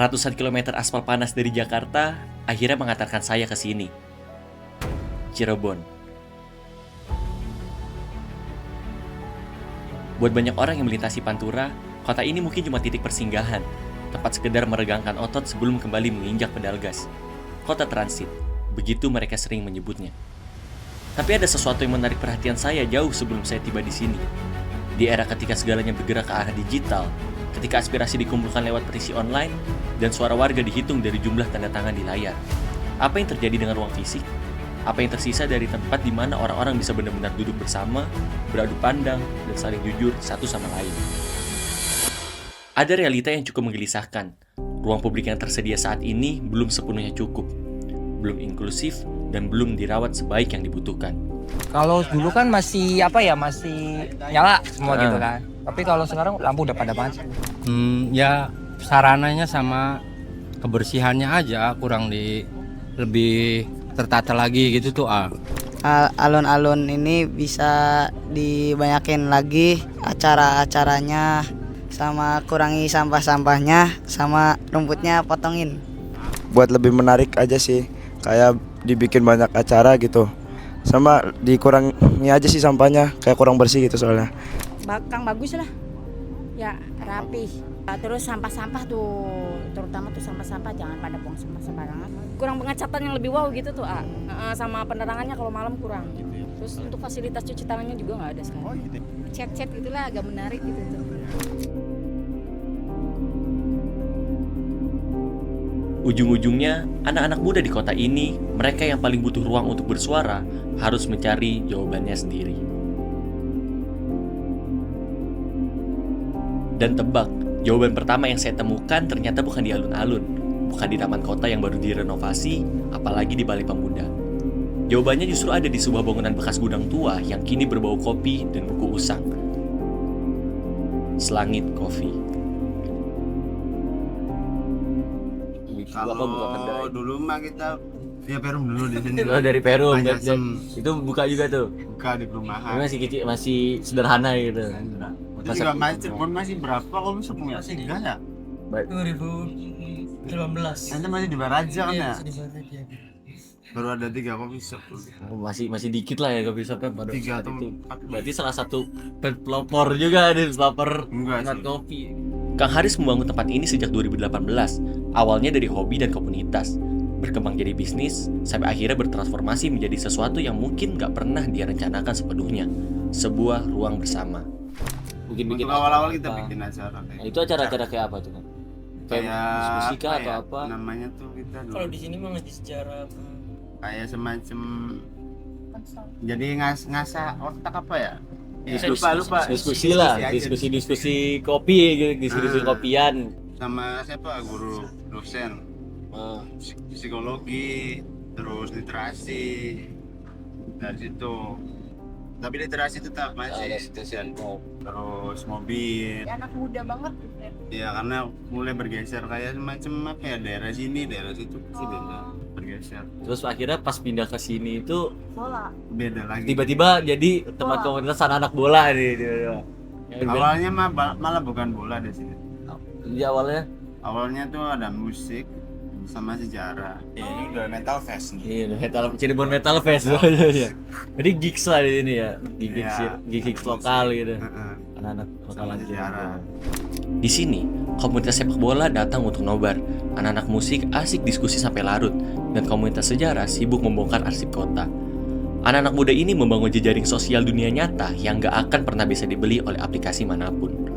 Ratusan kilometer aspal panas dari Jakarta akhirnya mengantarkan saya ke sini, Cirebon. Buat banyak orang yang melintasi Pantura, kota ini mungkin cuma titik persinggahan, tempat sekedar meregangkan otot sebelum kembali menginjak pedal gas. Kota transit, begitu mereka sering menyebutnya. Tapi ada sesuatu yang menarik perhatian saya jauh sebelum saya tiba di sini. Di era ketika segalanya bergerak ke arah digital, ketika aspirasi dikumpulkan lewat petisi online, dan suara warga dihitung dari jumlah tanda tangan di layar. Apa yang terjadi dengan ruang fisik? Apa yang tersisa dari tempat di mana orang-orang bisa benar-benar duduk bersama, beradu pandang, dan saling jujur satu sama lain? Ada realita yang cukup menggelisahkan. Ruang publik yang tersedia saat ini belum sepenuhnya cukup, belum inklusif, dan belum dirawat sebaik yang dibutuhkan. Kalau dulu kan masih masih nyala semua gitu kan. Tapi kalau sekarang lampu udah pada mati. Ya sarananya sama kebersihannya aja kurang lebih tertata lagi gitu tuh. Alun-alun ini bisa dibanyakin lagi acara-acaranya, sama kurangi sampah-sampahnya, sama rumputnya potongin. Buat lebih menarik aja sih, kayak dibikin banyak acara gitu, sama dikurangi aja sih sampahnya, kayak kurang bersih gitu soalnya. Kang bagus lah, ya rapi. Terus sampah-sampah tuh, terutama tuh sampah-sampah jangan pada buang sampah sembarangan. Kurang pengecatan yang lebih wow gitu tuh, sama penerangannya kalau malam kurang. Terus untuk fasilitas cuci tangannya juga nggak ada sekarang. Chat-chat gitulah agak menarik gitu tuh. Ujung-ujungnya, anak-anak muda di kota ini, mereka yang paling butuh ruang untuk bersuara, harus mencari jawabannya sendiri. Dan tebak, jawaban pertama yang saya temukan ternyata bukan di alun-alun, bukan di taman kota yang baru direnovasi, apalagi di Balai Pemuda. Jawabannya justru ada di sebuah bangunan bekas gudang tua yang kini berbau kopi dan buku usang. Selangit Coffee. Kalau dulu mah kita Perum dulu di sini. Oh, dari Perum. Itu buka juga tuh. buka di perumahan. Masih kecil, masih sederhana gitu. Itu juga masih berapa kalau bisa punya sih enggak ya? 2018. Nanti masih di Baraja kan ya? Baru ada 3 kopi shop. Masih dikit lah ya kopi shopnya pada 3 saat atau itu. 4. Berarti salah satu pelopor juga nih, pelopor Enggak minat sih. kopi. Kang Haris membangun tempat ini sejak 2018. Awalnya dari hobi dan komunitas, berkembang jadi bisnis, sampai akhirnya bertransformasi menjadi sesuatu yang mungkin nggak pernah dia rencanakan sepenuhnya. Sebuah ruang bersama. Untuk awal-awal kita bikin acara kayak. Nah, itu acara-acara kayak apa tuh kan? Kayak diskusi kah apa atau ya? apa? Namanya tuh kita dulu. Kalau di sini mah ngaji sejarah. Kayak semacam jadi ngasah otak apa ya? Lupa. Diskusi lah, aja. diskusi kopi gitu, diskusi kopian. Sama siapa guru dosen psikologi, terus literasi dari situ. Tapi literasi tetap masih dosen. Terus mobil. Anak muda banget. Ya karena mulai bergeser kayak semacam apa ya, daerah sini daerah situ sih beda bergeser. Terus akhirnya pas pindah ke sini itu Bola. Beda lagi. tiba-tiba jadi tempat komunitas anak-anak bola nih. Awalnya malah bukan bola di sini. Jadi awalnya Awalnya tuh ada musik sama sejarah. Ini udah metal fest nih. iya, Cirebon Metal Fest. Jadi gigs lah di sini ya, gigs lokal gitu. Anak-anak Sama lokalan sejarah. Di sini, komunitas sepak bola datang untuk nobar. Anak-anak musik asik diskusi sampai larut, dan komunitas sejarah sibuk membongkar arsip kota. Anak-anak muda ini membangun jejaring sosial dunia nyata yang gak akan pernah bisa dibeli oleh aplikasi manapun.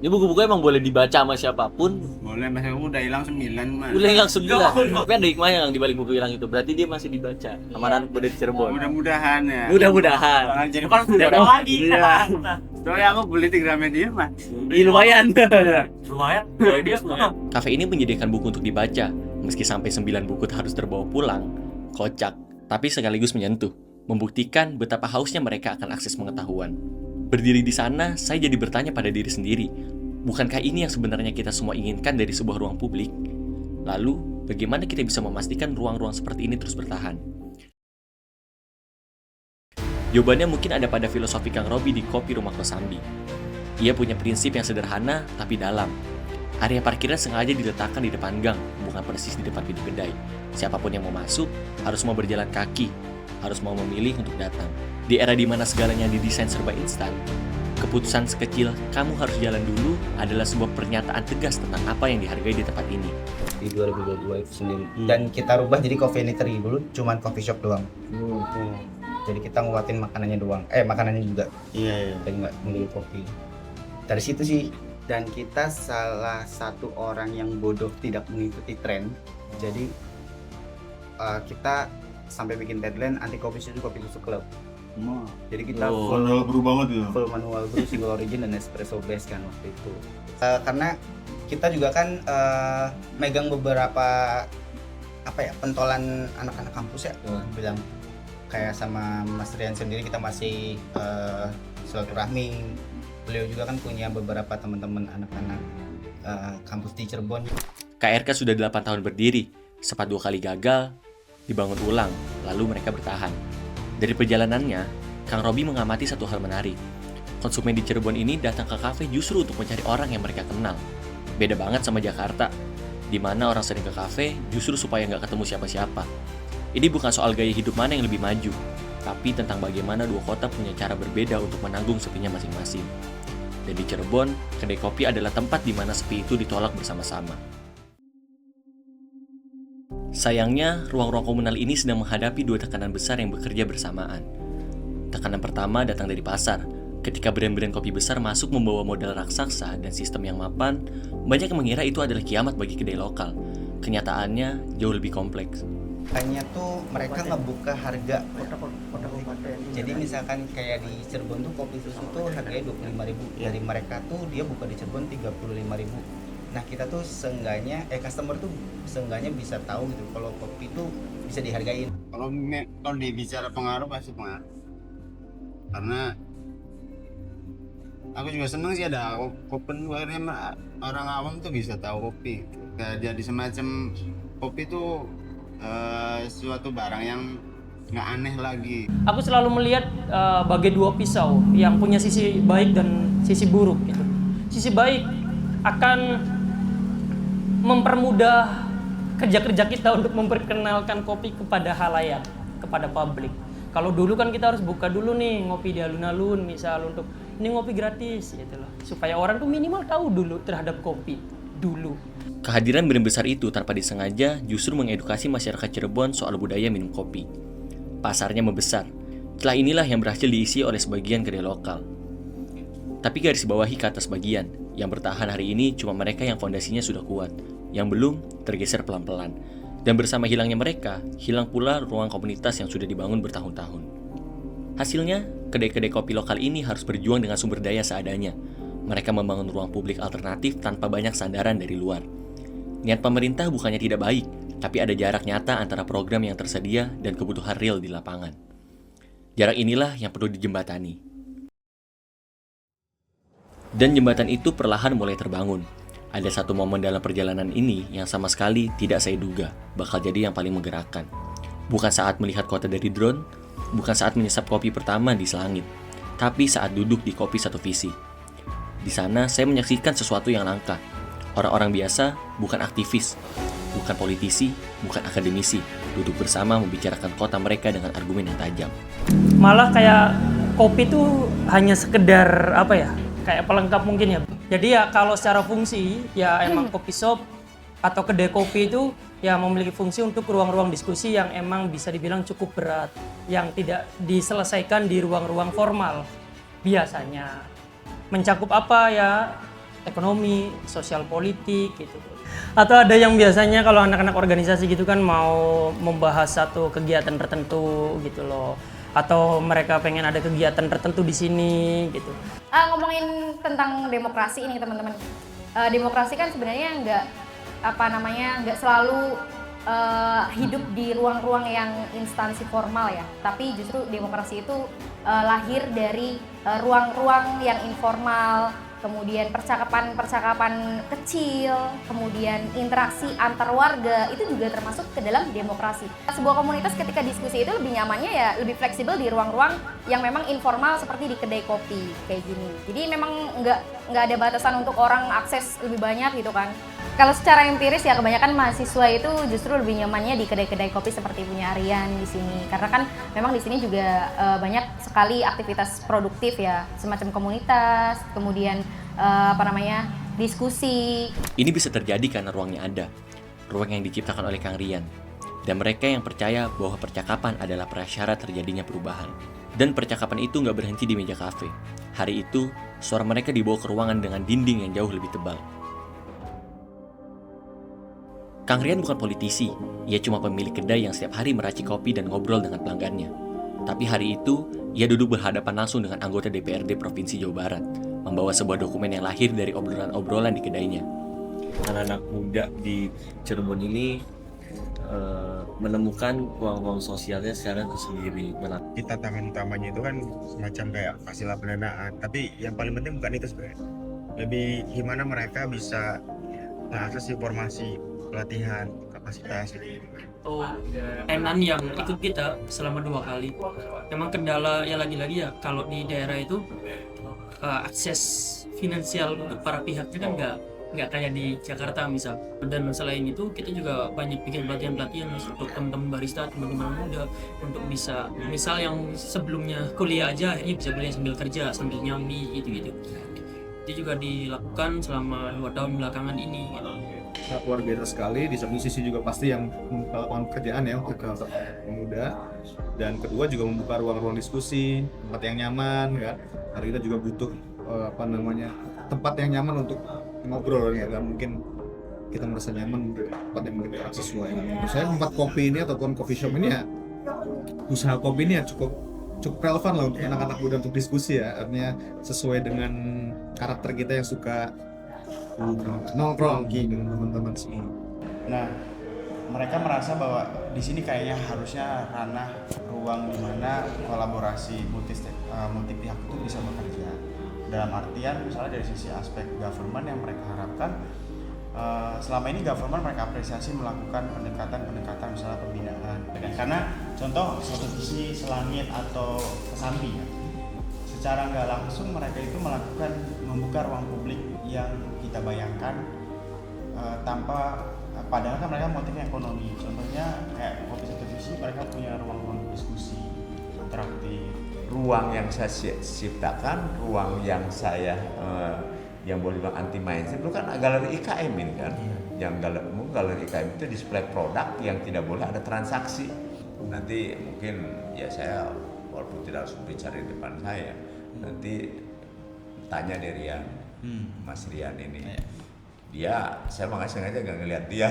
Ini buku-buku emang boleh dibaca sama siapapun. Boleh, masih udah hilang 9 mah. Udah hilang 9. Tapi ada hikmahnya yang dibalik buku hilang itu. Berarti dia masih dibaca sama anak muda di Cirebon. Mudah-mudahan ya. Mudah-mudahan. Jadi kan udah lagi. Soalnya aku beli di Gramedia mah. Lumayan. Lumayan. Dia Kafe ini menyediakan buku untuk dibaca. Meski sampai 9 buku harus terbawa pulang, kocak, tapi sekaligus menyentuh, membuktikan betapa hausnya mereka akan akses pengetahuan. Berdiri di sana, saya jadi bertanya pada diri sendiri, bukankah ini yang sebenarnya kita semua inginkan dari sebuah ruang publik? Lalu, bagaimana kita bisa memastikan ruang-ruang seperti ini terus bertahan? Jawabannya mungkin ada pada filosofi Kang Robi di Kopi Rumah Kosambi. Ia punya prinsip yang sederhana tapi dalam. Area parkirnya sengaja diletakkan di depan gang, bukan persis di depan pintu kedai. Siapapun yang mau masuk, harus mau berjalan kaki, harus mau memilih untuk datang. Di era di mana segalanya didesain serba instan, keputusan sekecil "kamu harus jalan dulu" adalah sebuah pernyataan tegas tentang apa yang dihargai di tempat ini. Di 2022 itu sendiri. Dan kita rubah jadi coffee eatery, dulu cuman coffee shop doang. Jadi kita nguatin makanannya doang. Makanannya juga. Iya. Dan nggak melulu kopi. Dari situ sih. Dan kita salah satu orang yang bodoh tidak mengikuti tren. Jadi kita sampai bikin deadline anti kopi susu kopi susu club. Jadi kita Manual brew banget itu. full manual brew, single origin dan espresso base kan waktu itu. Karena kita juga kan megang beberapa pentolan anak-anak kampus ya, bilang kayak sama Mas Rian sendiri kita masih silaturahmi. Beliau juga kan punya beberapa teman-teman anak-anak kampus di Cirebon. KRK sudah 8 tahun berdiri, sempat 2 kali gagal, dibangun ulang, lalu mereka bertahan. Dari perjalanannya, Kang Robi mengamati satu hal menarik. Konsumen di Cirebon ini datang ke kafe justru untuk mencari orang yang mereka kenal. Beda banget sama Jakarta, di mana orang sering ke kafe justru supaya nggak ketemu siapa-siapa. Ini bukan soal gaya hidup mana yang lebih maju, tapi tentang bagaimana dua kota punya cara berbeda untuk menanggung sepinya masing-masing. Dan di Cirebon, kedai kopi adalah tempat di mana sepi itu ditolak bersama-sama. Sayangnya, ruang-ruang komunal ini sedang menghadapi 2 tekanan besar yang bekerja bersamaan. Tekanan pertama datang dari pasar. Ketika brand-brand kopi besar masuk membawa modal raksasa dan sistem yang mapan, banyak yang mengira itu adalah kiamat bagi kedai lokal. Kenyataannya jauh lebih kompleks. Hanya tuh mereka ngebuka harga. Jadi misalkan kayak di Cirebon tuh kopi susu tuh harganya 25.000. Dari mereka tuh dia buka di Cirebon 35.000. Nah kita tuh seenggaknya customer tuh seenggaknya bisa tahu gitu kalau kopi tuh bisa dihargain. Kalau dibicara pengaruh pasti pengaruh. Karena aku juga seneng sih ada open akhirnya orang awam tuh bisa tahu kopi. Kayak jadi semacam kopi tuh suatu barang yang nggak aneh lagi. Aku selalu melihat bagai 2 pisau yang punya sisi baik dan sisi buruk gitu. Sisi baik akan mempermudah kerja-kerja kita untuk memperkenalkan kopi kepada halayak, kepada publik. Kalau dulu kan kita harus buka dulu nih ngopi di alun-alun misal untuk ini ngopi gratis gitu loh. Supaya orang tuh minimal tahu dulu terhadap kopi dulu. Kehadiran brand besar itu tanpa disengaja justru mengedukasi masyarakat Cirebon soal budaya minum kopi. Pasarnya membesar. Celah inilah yang berhasil diisi oleh sebagian kedai lokal. Tapi garis bawahi kata sebagian, yang bertahan hari ini cuma mereka yang fondasinya sudah kuat, yang belum tergeser pelan-pelan. Dan bersama hilangnya mereka, hilang pula ruang komunitas yang sudah dibangun bertahun-tahun. Hasilnya, kedai-kedai kopi lokal ini harus berjuang dengan sumber daya seadanya. Mereka membangun ruang publik alternatif tanpa banyak sandaran dari luar. Niat pemerintah bukannya tidak baik, tapi ada jarak nyata antara program yang tersedia dan kebutuhan real di lapangan. Jarak inilah yang perlu dijembatani. Dan jembatan itu perlahan mulai terbangun. Ada satu momen dalam perjalanan ini yang sama sekali tidak saya duga bakal jadi yang paling menggerakkan. Bukan saat melihat kota dari drone, bukan saat menyesap kopi pertama di selangit, tapi saat duduk di Kopi Satu Visi. Di sana saya menyaksikan sesuatu yang langka. Orang-orang biasa, bukan aktivis, bukan politisi, bukan akademisi, duduk bersama membicarakan kota mereka dengan argumen yang tajam. Malah kayak kopi tuh hanya sekedar kayak pelengkap mungkin ya. Jadi ya kalau secara fungsi ya emang kopi shop atau kedai kopi itu ya memiliki fungsi untuk ruang-ruang diskusi yang emang bisa dibilang cukup berat, yang tidak diselesaikan di ruang-ruang formal biasanya. Mencakup ekonomi, sosial politik gitu. Atau ada yang biasanya kalau anak-anak organisasi gitu kan mau membahas satu kegiatan tertentu gitu loh. Atau mereka pengen ada kegiatan tertentu di sini gitu. Ngomongin tentang demokrasi ini teman-teman. Demokrasi kan sebenarnya nggak selalu hidup di ruang-ruang yang instansi formal ya. Tapi justru demokrasi itu lahir dari ruang-ruang yang informal, kemudian percakapan-percakapan kecil, kemudian interaksi antar warga, itu juga termasuk ke dalam demokrasi. Sebuah komunitas ketika diskusi itu lebih nyamannya ya lebih fleksibel di ruang-ruang yang memang informal seperti di kedai kopi kayak gini. Jadi memang nggak ada batasan untuk orang akses lebih banyak gitu kan. Kalau secara empiris ya kebanyakan mahasiswa itu justru lebih nyamannya di kedai-kedai kopi seperti punya Aryan di sini. Karena kan memang di sini juga banyak sekali aktivitas produktif ya, semacam komunitas, kemudian diskusi. Ini bisa terjadi karena ruangnya ada, ruang yang diciptakan oleh Kang Rian. Dan mereka yang percaya bahwa percakapan adalah prasyarat terjadinya perubahan. Dan percakapan itu nggak berhenti di meja kafe. Hari itu, suara mereka dibawa ke ruangan dengan dinding yang jauh lebih tebal. Kang Rian bukan politisi, ia cuma pemilik kedai yang setiap hari meracik kopi dan ngobrol dengan pelanggannya. Tapi hari itu, ia duduk berhadapan langsung dengan anggota DPRD Provinsi Jawa Barat, membawa sebuah dokumen yang lahir dari obrolan-obrolan di kedainya. Anak-anak muda di Cirebon ini menemukan ruang-ruang sosialnya secara tersendiri. Kita tantangan utamanya itu kan semacam kayak hasil pendanaan, tapi yang paling penting bukan itu sebenarnya. Lebih gimana mereka bisa mengakses informasi, pelatihan, kapasitas gitu. Tenan yang ikut kita selama 2 kali. Memang kendala ya lagi-lagi ya kalau di daerah itu akses finansial untuk para pihaknya kan nggak kayak di Jakarta misal. Dan selain itu kita juga banyak bikin pelatihan untuk teman-teman barista, teman-teman muda untuk bisa misal yang sebelumnya kuliah aja ini bisa kuliah sambil kerja, sambil nyambi gitu. Itu juga dilakukan selama 2 tahun belakangan ini. Luar biasa sekali. Di satu sisi juga pasti yang melakukan pekerjaan ya untuk pemuda, dan kedua juga membuka ruang-ruang diskusi, tempat yang nyaman kan. Karena kita juga butuh tempat yang nyaman untuk ngobrol ya, dan mungkin kita merasa nyaman di tempat yang berinteraksi sesuai. Menurut saya tempat kopi ini ataupun coffee shop ini ya, usaha kopi ini ya cukup relevan lah untuk anak-anak muda untuk diskusi ya, artinya sesuai dengan karakter kita yang suka nongkrong dengan teman-teman sih. Nah, mereka merasa bahwa di sini kayaknya harusnya ranah ruang di mana kolaborasi multi pihak itu bisa bekerja. Dalam artian misalnya dari sisi aspek government yang mereka harapkan, selama ini government mereka apresiasi melakukan pendekatan misalnya pembinaan. Karena contoh satu visi Selangit atau Kesambi ya, secara nggak langsung mereka itu membuka ruang publik yang kita bayangkan padahal kan mereka motifnya ekonomi. Contohnya kayak Kopi Satu Visi, mereka punya ruang-ruang diskusi interaktif. Ruang yang saya ciptakan, ruang yang saya yang boleh bilang anti mainstream itu kan galeri IKM ini kan. Yang galeri IKM itu display produk yang tidak boleh ada transaksi. Nanti mungkin ya saya walaupun tidak harus bicara di depan saya, nanti tanya dari Rian, Mas Rian ini. Saya makanya sengaja nggak ngeliat dia,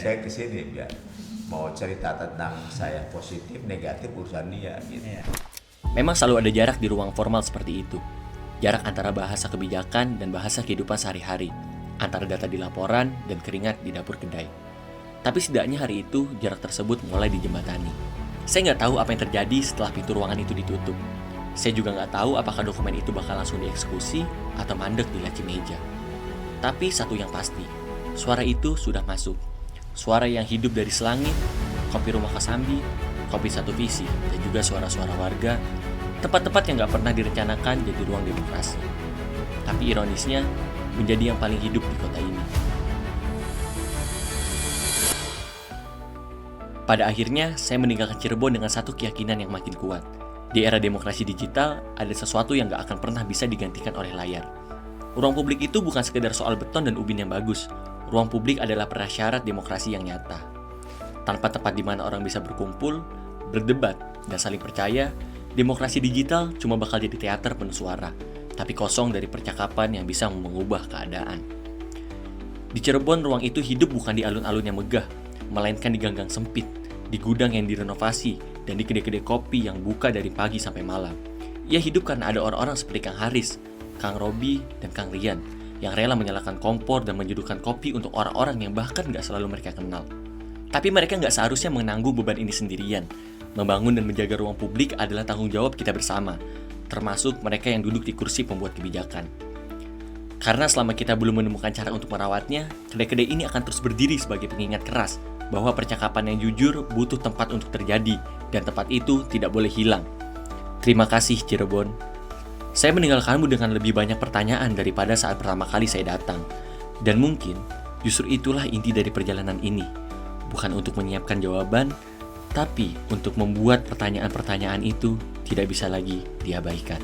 saya kesini biar mau cerita tentang saya positif, negatif urusan dia gitu. Memang selalu ada jarak di ruang formal seperti itu. Jarak antara bahasa kebijakan dan bahasa kehidupan sehari-hari, antara data di laporan dan keringat di dapur kedai. Tapi setidaknya hari itu jarak tersebut mulai dijembatani. Saya nggak tahu apa yang terjadi setelah pintu ruangan itu ditutup. Saya juga nggak tahu apakah dokumen itu bakal langsung dieksekusi atau mandek di laci meja. Tapi satu yang pasti, suara itu sudah masuk. Suara yang hidup dari Selangit, Kopi Rumah Kesambi, Kopi Satu Visi, dan juga suara-suara warga, tempat-tempat yang nggak pernah direncanakan jadi ruang demokrasi. Tapi ironisnya, menjadi yang paling hidup di kota ini. Pada akhirnya, saya meninggalkan Cirebon dengan satu keyakinan yang makin kuat. Di era demokrasi digital, ada sesuatu yang gak akan pernah bisa digantikan oleh layar. Ruang publik itu bukan sekedar soal beton dan ubin yang bagus. Ruang publik adalah prasyarat demokrasi yang nyata. Tanpa tempat di mana orang bisa berkumpul, berdebat, dan saling percaya, demokrasi digital cuma bakal jadi teater penuh suara, tapi kosong dari percakapan yang bisa mengubah keadaan. Di Cirebon, ruang itu hidup bukan di alun-alun yang megah, melainkan di gang-gang sempit, di gudang yang direnovasi, dan di kedai-kedai kopi yang buka dari pagi sampai malam. Ia hidup karena ada orang-orang seperti Kang Haris, Kang Robi, dan Kang Rian yang rela menyalakan kompor dan menyeduhkan kopi untuk orang-orang yang bahkan gak selalu mereka kenal. Tapi mereka gak seharusnya menanggung beban ini sendirian. Membangun dan menjaga ruang publik adalah tanggung jawab kita bersama, termasuk mereka yang duduk di kursi pembuat kebijakan. Karena selama kita belum menemukan cara untuk merawatnya, kedai-kedai ini akan terus berdiri sebagai pengingat keras bahwa percakapan yang jujur butuh tempat untuk terjadi, dan tempat itu tidak boleh hilang. Terima kasih Cirebon. Saya meninggalkanmu dengan lebih banyak pertanyaan daripada saat pertama kali saya datang. Dan mungkin justru itulah inti dari perjalanan ini. Bukan untuk menyiapkan jawaban, tapi untuk membuat pertanyaan-pertanyaan itu tidak bisa lagi diabaikan.